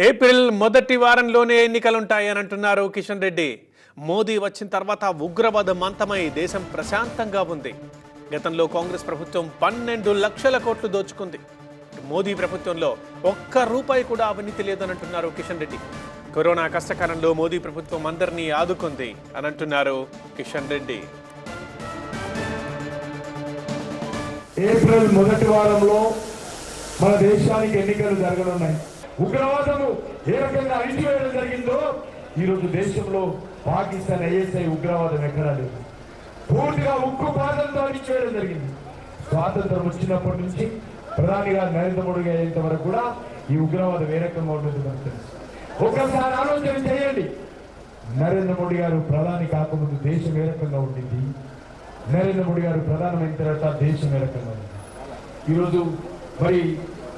April మొదటి వారంలోనే ఎన్నికలుంటాయని అంటున్నారు కిషన్ రెడ్డి. మోదీ వచ్చిన తర్వాత ఉగ్రవాద మంతమై దేశం ప్రశాంతంగా ఉంది. గతంలో కాంగ్రెస్ ప్రభుత్వం 12 లక్షల కోట్లు దోచుకుంది. మోదీ ప్రభుత్వంలో ఒక్క రూపాయి కూడా అవినీతి లేదని అంటున్నారు కిషన్ రెడ్డి. కరోనా కష్టకాలంలో మోదీ ప్రభుత్వం అందరినీ ఆదుకుంది అని అంటున్నారు కిషన్ రెడ్డి. ఏప్రిల్ మొదటి వారంలో మన దేశానికి ఎన్నికలు జరగనున్నాయి. ఉగ్రవాదము ఏ రకంగా అణిచివేయడం జరిగిందో ఈరోజు దేశంలో పాకిస్తాన్ ఐఎస్ఐ ఉగ్రవాదం ఎక్కడా లేదు. పూర్తిగా ఉక్కు పాదంతో అణిచివేయడం జరిగింది. స్వాతంత్రం వచ్చినప్పటి నుంచి ప్రధానిగా నరేంద్ర మోడీ అయ్యేంత వరకు కూడా ఈ ఉగ్రవాదం ఏ రకంగా ఉంటుంది మనకు తెలుసు. ఒక్కసారి ఆలోచన చేయండి. నరేంద్ర మోడీ గారు ప్రధాని కాకముందు దేశం ఏ రకంగా ఉండింది, నరేంద్ర మోడీ గారు ప్రధానమైన తర్వాత దేశం ఏ రకంగా ఉంది. ఈరోజు మరి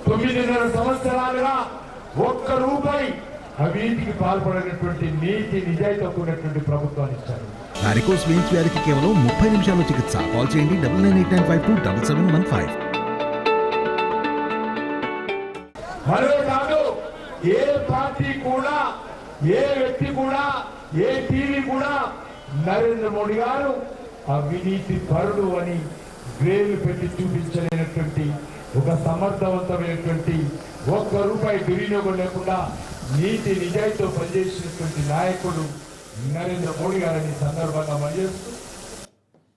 9.5 సంవత్సరాలుగా ఒక్క రూపాయి అవినీతికి పాల్పడినటువంటి నీతి నిజాయితీ కూడినటువంటి ప్రభుత్వాన్ని ఇచ్చారు. వారికోస్ వెయిన్స్ వ్యాధికి కేవలం 30 నిమిషాల్లో చికిత్స. కాల్ చేయండి 9989527715. మరో కాదు, ఏ పార్టీ కూడా, ఏ వ్యక్తి కూడా, ఏ టీవీ కూడా నరేంద్ర మోడీ గారు అవినీతి పరుడు అని గ్రేలు పెట్టి చూపించలేనటువంటి ఒక సమర్థవంతమైనటువంటి ఒక్క రూపాయి దుర్వినియోగం లేకుండా నీతి నిజాయితీతో పనిచేసినటువంటి నాయకుడు నరేంద్ర మోడీ గారిని సందర్భంగా పనిచేస్తూ